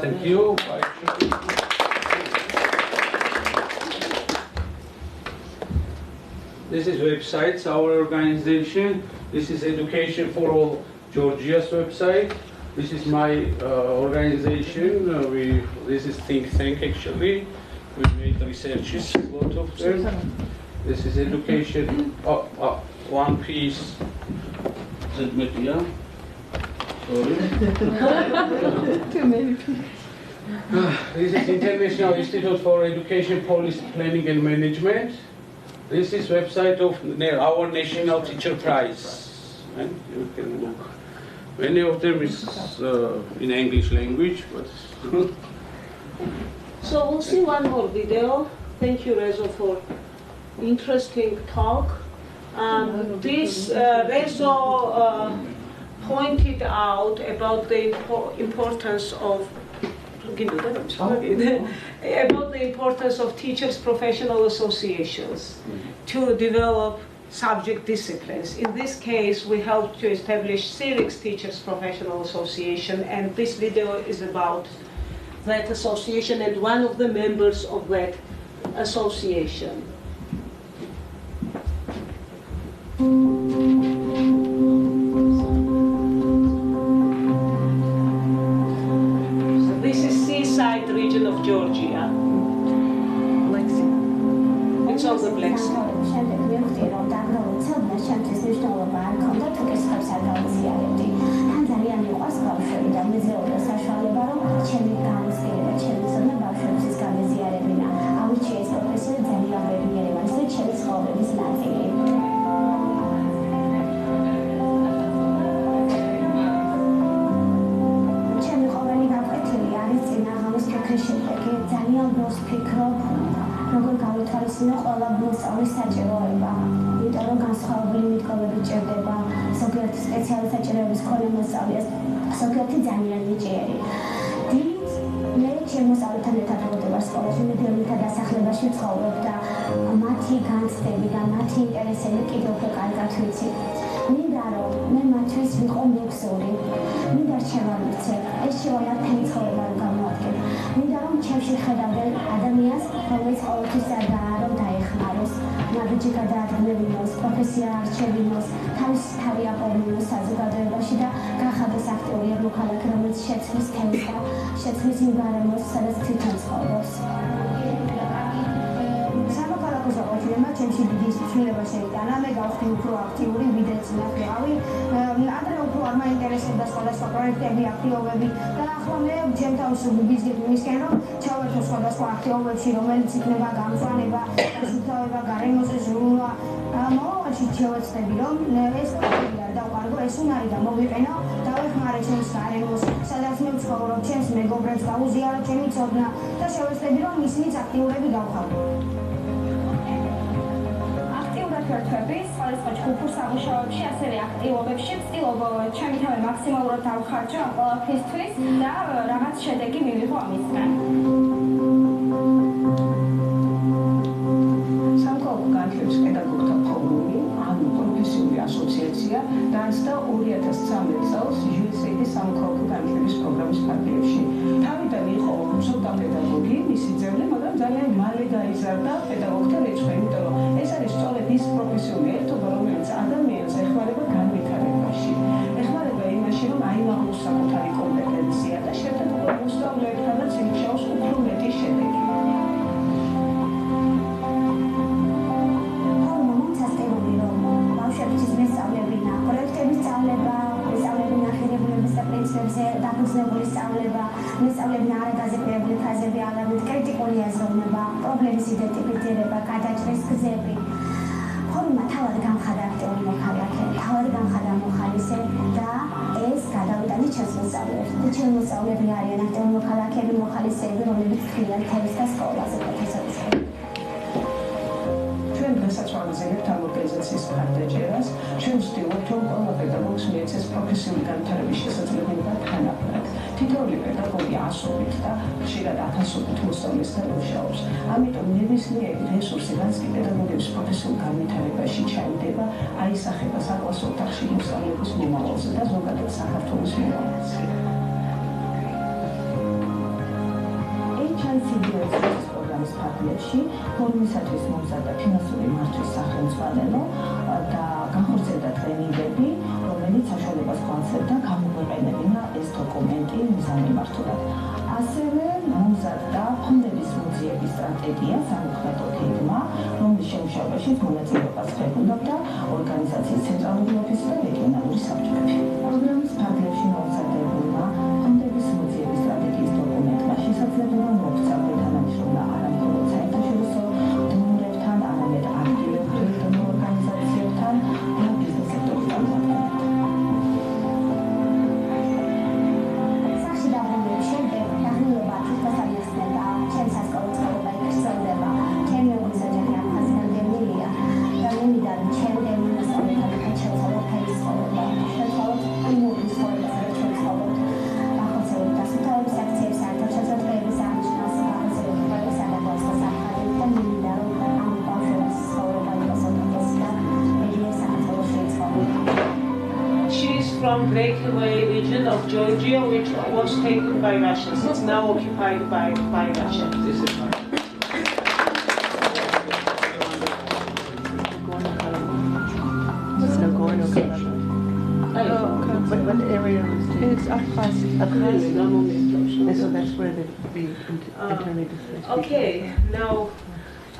Thank you. This is websites, our organization. This is Education for All Georgia's website. This is my organization. This is think tank actually. We made researches, a lot of them. This is education, one piece. Sorry. Too many people. This is International Institute for Education Policy Planning and Management. This is website of our National Teacher Prize. And you can look. Many of them is in English language, but. So we'll see one more video. Thank you, Rezo, for interesting talk. This Rezo pointed out about the importance of teachers' professional associations to develop subject disciplines. In this case, we helped to establish Civic Teachers Professional Association, and this video is about that association and one of the members of that association. complex. როგორ გავითვალისწინო ყველა მოსწავლის საჭიროება, იმიტომ რომ განსხვავებული მიტკობები ჭირდება, ზოგიერთი სპეციალური საჭიროების მქონე მოსწავლეს, ზოგიერთი ძალიან ნიჭიერი. დილით მე ჩემ მოსწავლეთან ერთად ვიყავ სკოლაში, მედიოლითა დასახლებაში ვცხოვრობ და მათი განცდები და მათი ინტერესები კიდევ უფრო კარგად ვიცი. მინდა რომ მე მათთვის ვიყო მეგზური, მინდა შევამიცე, ეს შევამართელი ცხოვრება რომ გამოადგენ. მინდა რომ ჩემში ხედავდნენ ადამიანს, რომელიც ყოველთვის სადაა რომ დაეხმაროს, ნაბიჯი გადაადგმევინოს, პროფესია არჩევინოს, თავისი თავი აპოვნინოს საზოგადოებაში და გახადოს აქტიური მოქალაქე, რომელიც შეცვლის თემს და შეცვლის იმ გარემოს, სადაც თვითონ ცხოვრობს. სამოქალაქო საყოველთაოდ ჩემში დიდი ცვლილება შეიტანა, მე გავხდი უფრო აქტიური, ვიდრე წინა ვიყავი. ადრე უფრო არ მაინტერესებდა სხვადასხვა პროექტები, აქტივობები და ახლა მე ჩემ თავს ვიბიზგებ იმისკენ, რომ ჩავერთო სხვადასხვა აქტივობებში, რომელიც იქნება გამწვანება, სუფთავება, გარემოზე ზრუნვა. მომავალში შევეცდები, რომ ეს პროექტი არ დავყარგო, ეს უნარი გამოვიყენო, დავეხმარე ჩემს გარემოს, სადაც მე ვცხოვრობ, ჩემს მეგობრებს გავუზიარო ჩემი ცოდნა და შევეცდები, რომ ისინიც აქტიურები გავხადო. ფერფები, სხვადასხვა ჯგუფურ სამუშაოებში, ასევე აქტივობებში ვცდილობ ჩემი თავი მაქსიმალურად დავხარჯო ამ ყველაფრისთვის და რაღაც შედეგი მივიღო ამისგან. სამოქალაქო განათლების პედაგოგთა ფორუმი, ანუ პროფესიული ასოციაცია, დაარსდა 2013 წელს USAID-ის სამოქალაქო განათლების პროგრამის ფარგლებში. თავიდან იყო ცოტა პედაგოგი, მისი ძებნე, მაგრამ ძალიან მალე გაიზარდა პედაგოგთა რიცხვი, იმიტომ რომ ეს არის სწორედ ის პროფესიული ერთობა, რომელიც ადამიანს ეხმარება განვითარებაში. ეხმარება იმაში, რომ აიმაღლოს საკუთარი კომპეტენცია და შეერთება მოსწავლეებთანაც იმუშაოს უფრო მეტი შედეგი. ბავშვებისთვის მესწავლებინა, პროექტების სწავლება, მესწავლებინა ღირებულების და პრინციპებზე დაფუძნებული სწავლება, მესწავლებინა არადაზეპირებული ფრაზები აღებით, კრიტიკული აზროვნება, პრობლემის იდენტიფიცირება, გადაჭრის გზები. ფორუმმა თავად გამხადა აქტიური მოქალაქე, თავად გამხადა მოხალისე და ეს გადავიტანე ჩემს მოსწავლეებს. და ჩემი მოსწავლეები არიან აქტიური მოქალაქეები, მოხალისეები, რომლებიც ხდიან თემს და სკოლაზე პროფესორებს. ჩვენ დღესაც ვაგრძელებთ ამ ორგანიზაციის მხარდაჭერას. ჩვენ ვცდილობთ, რომ ყველა პედაგოგს მიეცეს პროფესიული განვითარების შესაძლებლობა თანაბრად. თითოეული პედაგოგი ასობით და ხშირად 1000-ობით მოსწავლესთან მუშაობს. ამიტომ ნებისმიერი რესურსი, რაც კი პედაგოგების პროფესიულ განვითარებაში ჩაიდება, აისახება საკლასო ოთახში მოსწავლეების მომავალზე და ზოგადად საქართველოს მომავალზე. HICD-ის პროგრამის ფარგლებში ფორუმისათვის მომზადდა ფინანსური მართვის სახელმძღვანელო და განხორციელდა ტრენინგები, რომელიც საშუალებას გვაძლევდა გამოგვეყენებინა ეს დოკუმენტი მიზანმიმართულად. ასევე მომზადდა ფონდების მოძიების სტრატეგია სამოქმედო გეგმა, რომლის შემუშავებაში მონაწილეობას ეხებოდა ორგანიზაციის ცენტრალური ოფისი და რეგიონალური საბჭოები. პროგრამის ფარგლებში მომზადებულმა ფონდების მოძიების სტრატეგიის დოკუმენტმა შესაძლებლობა მოგვცა თანამშრომლა არა მხოლოდ საერთაშორისო დონორებთან, არამედ აქტიურ დონორ ორგანიზაციებთან და ბიზნეს სექტორის წარმომადგენლებთან. სახში დაბრუნების შემდეგ დაღლილობა თვითდასაქმება, ჩემს სასკოლო ცხოვრება იგრძელდება, ჩემი ოჯახი აფხაზიდან გემილია და მე მინდა რომ ჩემი მოსწავლეთა შევცვალოთ ფერის ცხოვრება, შევცვალოთ იმული ცხოვრება, სადაც ჩვენ ვცხოვრობთ, ახალწლების დასწრების აქციების საერთაშორისო აღნიშნავს ახალწლების სადაგვალოს საფრთხე და მინდა რომ ამ ბავშვების ცხოვრება იყოს ოდნავ და მედია საქართველოში ცხოვრება. She is from breakaway region of Georgia, which was taken by Russians. It's now occupied by Russia. This is What area is it? It's Abkhazia. And so that's where the internally displaced Okay, now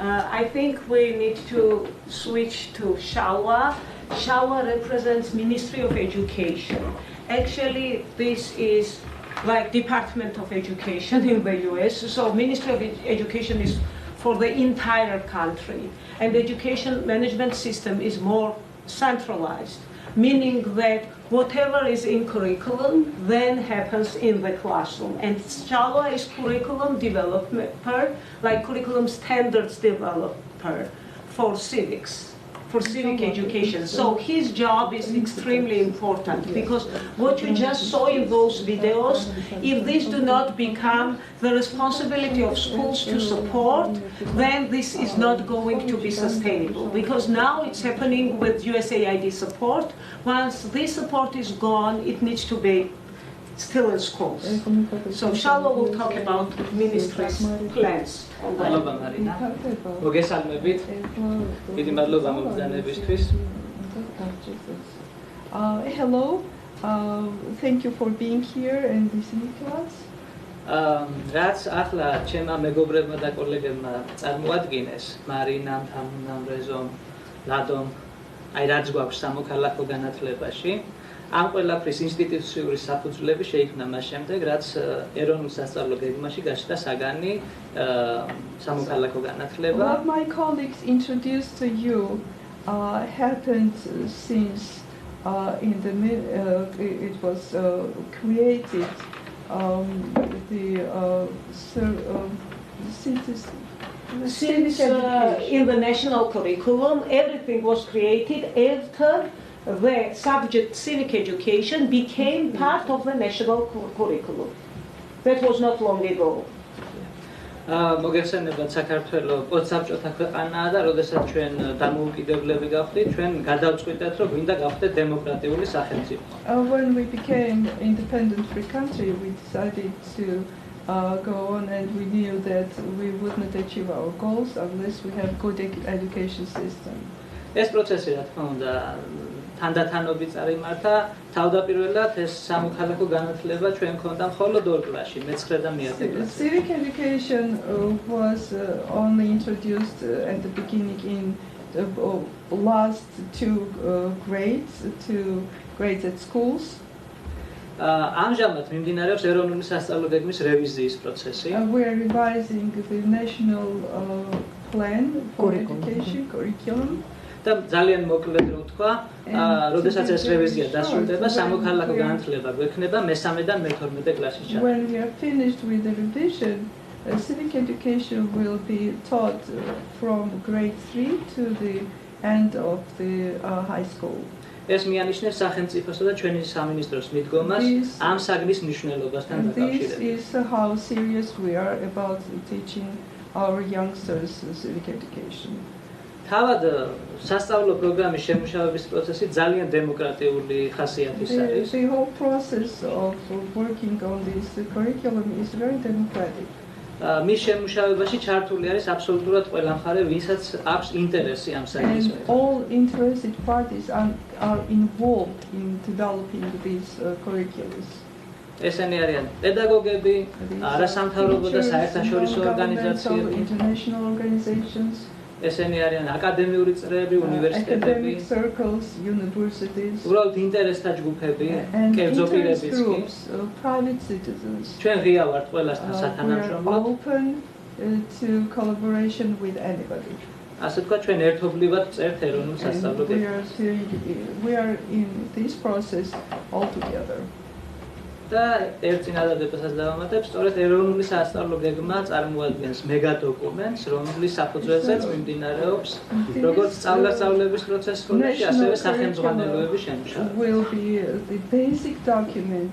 I think we need to switch to Shawa. Shawa represents Ministry of Education. Actually, this is like Department of Education in the US. So Ministry of Education is for the entire country. And the education management system is more centralized, meaning that whatever is in curriculum then happens in the classroom. And Shawa is curriculum developer, like curriculum standards developer for civics, for civic education. So his job is extremely important because what you just saw in those videos, if these do not become the responsibility of schools to support, then this is not going to be sustainable. Because now it's happening with USAID support. Once this support is gone, it needs to be still in schools. So Shalwa will talk about ministry's plans. მადლობა მარინა. მოგესალმებით. დიდი მადლობა მოგზანებისთვის. Hello. Thank you for being here and listening to us. რაც ახლა ჩემმა მეგობრებმა და კოლეგებმა წარმოადგინეს, მარინამ, თამუნამ, რეზომ, ლადომ, აი რაც გვაქვს სამოქალაქო განათლებაში, ამ ყველაფრის ინსტიტუციური საფუძვლები შეიქმნა მას შემდეგ, რაც ეროვნულ სასწავლო გეგმაში გაჩნდა საგანი სამოქალაქო განათლება. What my colleagues introduced to you happened since it was created Since in the national curriculum, everything was created after the subject civic education became part of the national curriculum. That was not long ago. მოგეხსენებათ საქართველო პოსტსაბჭოთა ქვეყანაა და როდესაც ჩვენ დამოუკიდებლები გავხდით, ჩვენ გადავწყვიტეთ, რომ გვინდა გავხდეთ დემოკრატიული სახელმწიფო. When we became independent free country, we decided to go on, and we knew that we would not achieve our goals unless we have good education system. ეს პროცესი, რა თქმა უნდა, თანდათანობით წარიმართა. თავდაპირველად ეს სამოქალაქო განათლება ჩვენ ქონდა მხოლოდ ორ კლასში, მე-9 და მე-10 კლასში. Civic education was only introduced at the beginning in the last two grades at schools. ამჟამად მიმდინარეობს ეროვნული სასწავლო გეგმის რევიზიის პროცესი. We are revising the national plan for education curriculum. და ძალიან მოკლედ რო ვთქვა, როდესაც ეს რევიზია დასრულდება, სამოქალაქო განათლება გვექნება მე-3 და მე-12 კლასში. When we are finished with the revision, civic education will be taught from grade 3 to the end of the high school. ეს მიანიშნებს სახელმწიფოსა და ჩვენი სამინისტროს მიდგომას ამ საგნის მნიშვნელობასთან დაკავშირებით. This is how serious we are about teaching our youngsters civic education. თავად სასწავლო პროგრამის შემუშავების პროცესი ძალიან დემოკრატიული ხასიათის არის. The whole process of working on this curriculum is very democratic. მის შემუშავებაში ჩართული არის აბსოლუტურად ყველა მხარე, ვისაც აქვს ინტერესი ამ საკითხის And all interested parties are involved in developing these curriculums. ესენი არიან პედაგოგები, არასამთავრობო და საერთაშორისო ორგანიზაციები, international organizations, ესენი არიან აკადემიური წრეები, უნივერსიტეტები, academic circles, universities, უბრალოდ ინტერესთა ჯგუფები, and კერძო interest პირებიც კი. groups, private citizens. ჩვენ ღია ვართ ყველასთან We are სათანამშრომლოდ. open to collaboration with anybody. ასე თქვა, ჩვენ ერთობლივად წერთ ეროვნულ სასწავლო And გეგმას. we are in this process all together. და ერთ წინადადებასაც დავამატებ, სწორედ ეროვნული სასწავლო გეგმა წარმოადგენს მეგადოკუმენტს, რომლის საფუძველზეც მიმდინარეობს როგორც სწავლების პროცესში, ასევე სახელმძღვანელოების შემუშავება. Will be the basic document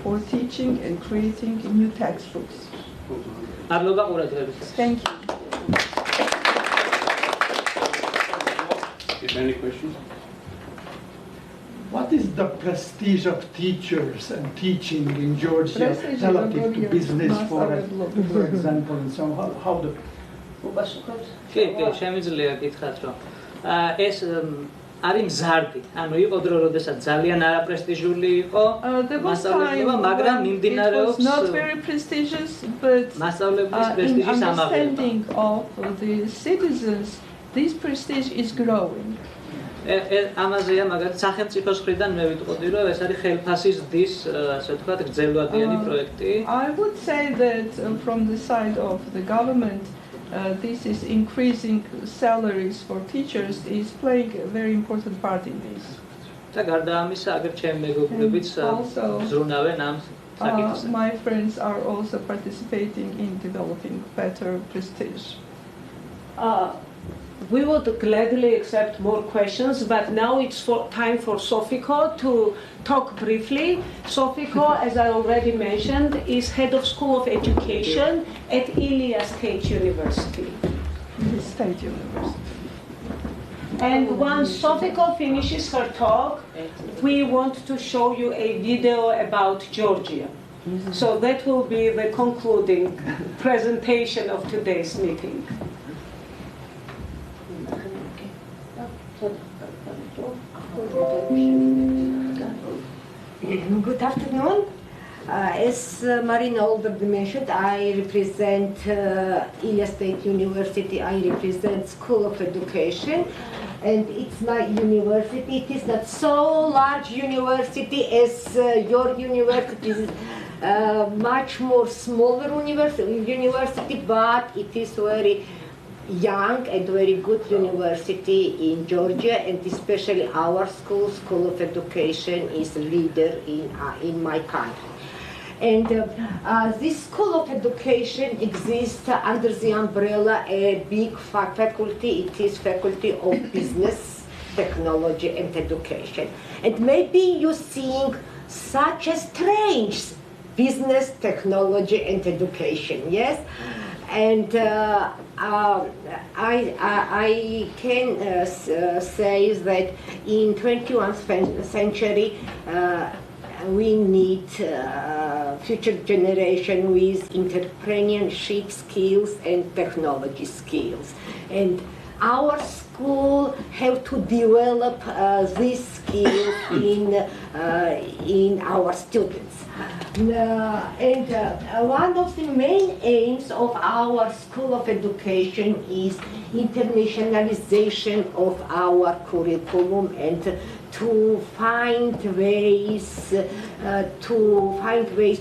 for teaching and creating new textbooks. მადლობა ყურადღებისთვის. Thank you. Any questions? What is the prestige of teachers and teaching in Georgia relative to business, for example, and so how the... კი, შემიძლია გითხრათ, რომ ეს არის მზარდი. ანუ იყო დრო, როდესაც ძალიან არაპრესტიჟული იყო მასწავლებლობა, მაგრამ მიმდინარეობს not very prestigious, but მასწავლებლის in პრესტიჟის ამაღლება. understanding of the citizens, this prestige is growing. ამაზეა მაგალითად სახელმწიფოს მხრიდან მე ვიტყოდი, რომ ეს არის ხელფასის დის, ასე ვთქვათ, გრძელვადიანი პროექტი. I would say that from the side of the government, this is increasing salaries for teachers is playing a very important part in this. და გარდა ამისა, აგერ ჩემი მეგობრებიც ზრუნავენ ამ საკითხზე. My friends are also participating in developing better prestige. We would gladly accept more questions, but now it's time for Sofiko to talk briefly. Sofiko, as I already mentioned, is head of School of Education at Ilia State University. State University. And once Sofiko finishes her talk, we want to show you a video about Georgia. So that will be the concluding presentation of today's meeting. Good afternoon. As Marina already mentioned, I represent Ilia State University. I represent School of Education, and it's my university. It is not so large university as your university. Is much more smaller university, but it is very young and very good university in Georgia, and especially our school, School of Education, is a leader in my country. And this School of Education exists under the umbrella a big faculty. It is Faculty of Business, Technology and Education. And maybe you're seeing such a strange business, technology and education, yes? And I can say that in 21st century we need future generation with entrepreneurship skills and technology skills. And our school have to develop these skills in our students. And one of the main aims of our School of Education is internationalization of our curriculum and to find ways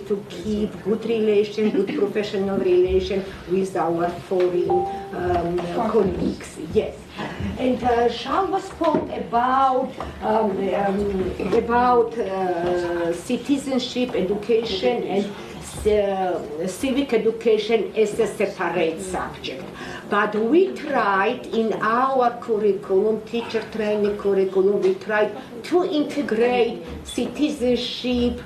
to keep good relation, good professional relation with our foreign colleagues. Yes. And Shalva spoke about citizenship, education, and civic education as a separate subject. But we tried in our curriculum, teacher training curriculum, we tried to integrate citizenship,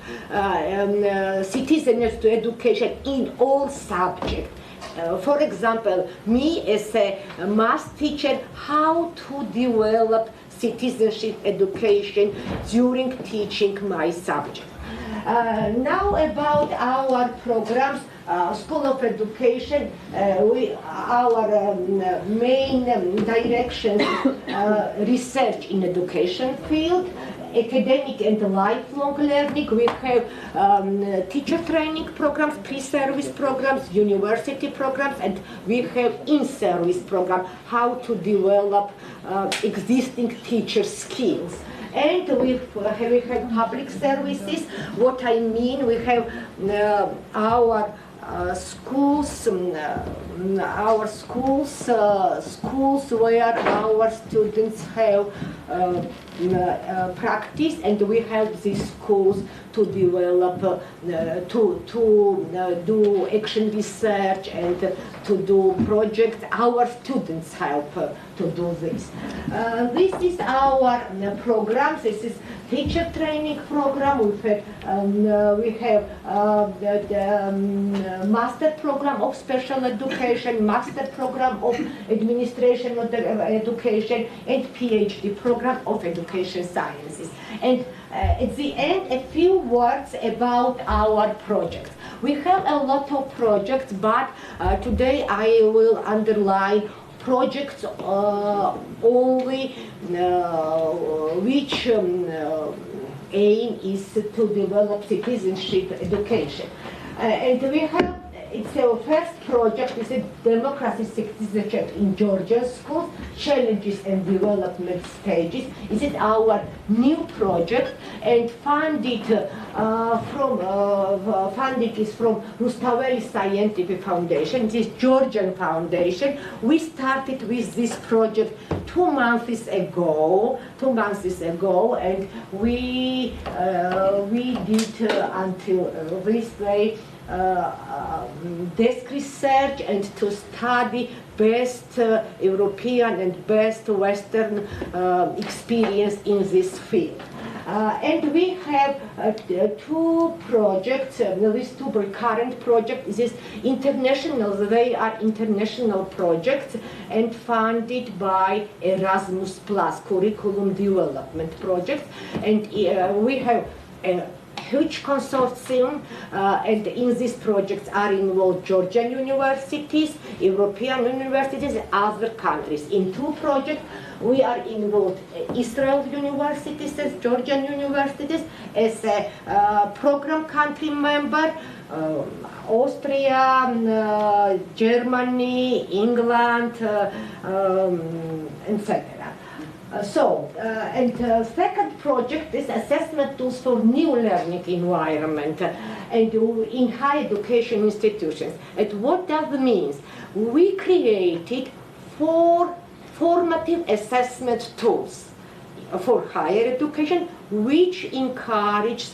citizenness to education in all subjects. For example, me as a math teacher, how to develop citizenship education during teaching my subject. Now about our programs, School of Education, our main direction, research in education field, academic and lifelong learning. We have teacher training programs, pre-service programs, university programs, and we have in-service program, how to develop existing teacher skills. And we have public services. What I mean, we have our schools where our students have practice, and we help these schools to develop, to do action research and to do projects. Our students help to do this. This is our program. This is teacher training program. We have the master program of special education, master program of administration of education, and PhD program of education sciences. And at the end, a few words about our project. We have a lot of projects, but today I will underline projects only which aim is to develop citizenship education. And we have, it's our first project, is a democracy citizenship in Georgian schools, challenges and development stages. This is our new project, and funded is from Rustaveli Scientific Foundation. This is Georgian foundation. We started with this project 2 months ago, and we did until this day desk research and to study best European and best Western experience in this field. And we have 2 projects, these 2 recurrent projects. This international, they are international projects and funded by Erasmus Plus curriculum development project. And we have a huge consortium, and in these projects are involved Georgian universities, European universities, and other countries. In 2 projects, we are involved Israel universities as Georgian universities as a program country member, Austria, Germany, England, etc. Second project is assessment tools for new learning environment and in higher education institutions. And what that means? We created 4 formative assessment tools for higher education, which encourage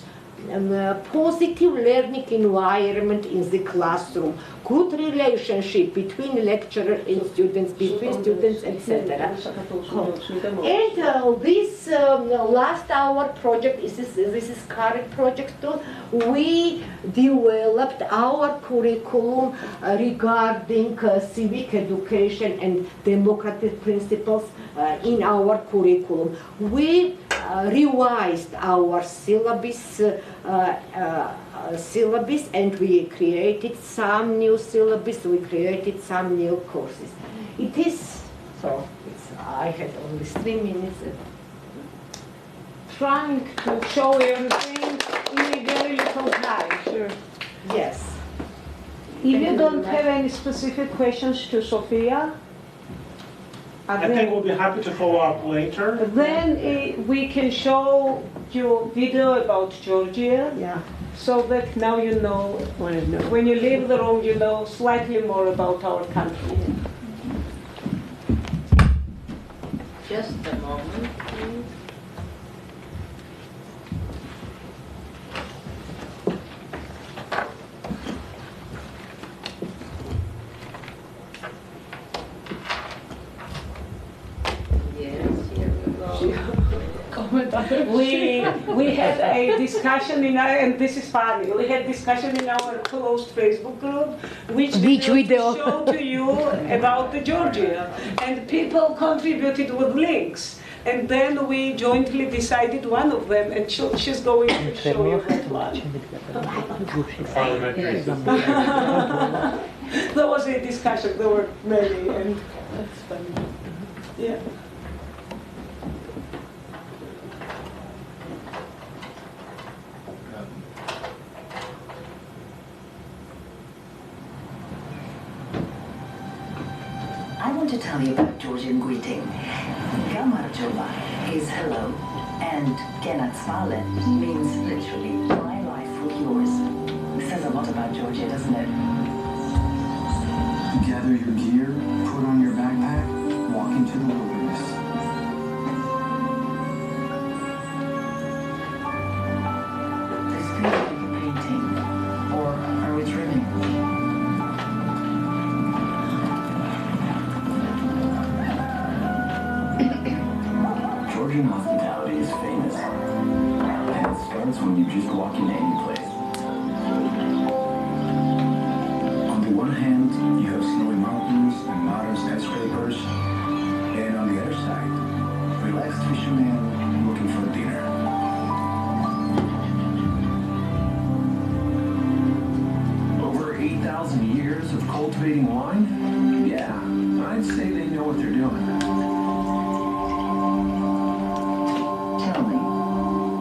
positive learning environment in the classroom, good relationship between lecturer and students, between students, etc. And this last hour project, this is current project too. We developed our curriculum regarding civic education and democratic principles in our curriculum. We revised our syllabus and we created some new syllabus, we created some new courses. It is, I had only 3 minutes trying to show everything in a very little time. Sure. Yes. If you don't have any specific questions to Sofia, I think we'll be happy to follow up later. Then we can show you video about Georgia. Yeah. So that now you know, when you leave the room, you know slightly more about our country. Just a moment, please. We had a discussion in our, and this is funny, we had discussion in our closed Facebook group, which video to show to you about the Georgia. And people contributed with links. And then we jointly decided one of them, and she's going to show you that one. There was a discussion, there were many, and that's funny. Yeah. I want to tell you about Georgian greeting. Gamarjova is hello, and Genatsvale means literally my life with yours. It says a lot about Georgia, doesn't it? Gather your gear, put on your backpack, walk into the wilderness. This feels like a painting. Or are we dreaming? Georgian hospitality is famous, and it starts when you just walk into any place. On the one hand, you have snowy mountains and modern skyscrapers, and on the other side, relaxed fishermen looking for dinner. Over 8,000 years of cultivating wine? Yeah, I'd say they know what they're doing. Tell me,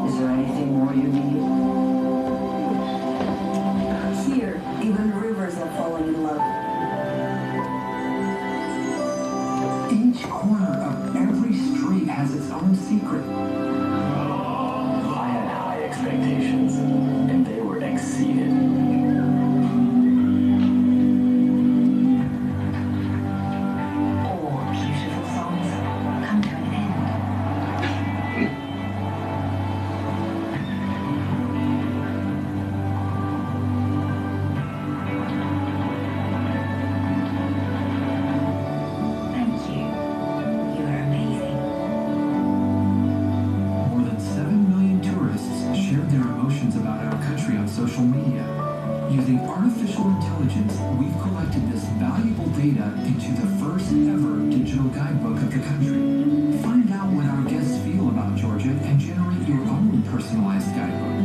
is there anything more you need? Here, even rivers are falling in love. Each corner of every street has its own secret. I had high expectations, and they were exceeded. Social media. Using artificial intelligence, we've collected this valuable data into the first ever digital guidebook of the country. Find out what our guests feel about Georgia and generate your own personalized guidebook.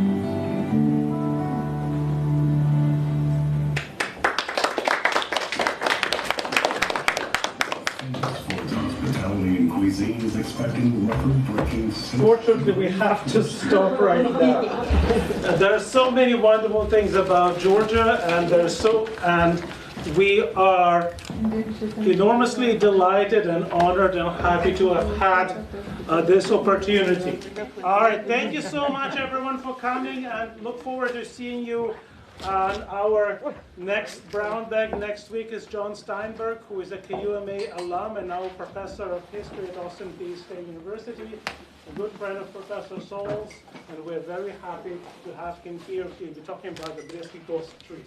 Italian cuisine is expecting record-breaking. Fortunately, we have to stop right now. There are so many wonderful things about Georgia, and we are enormously delighted and honored and happy to have had this opportunity. All right, thank you so much, everyone, for coming, and look forward to seeing you on our next Brownbag. Next week is John Steinberg, who is a KUMA alum and now professor of history at Austin Peay State University, a good friend of Professor Souls, and we're very happy to have him here to be talking about the Brest Ghost Tree.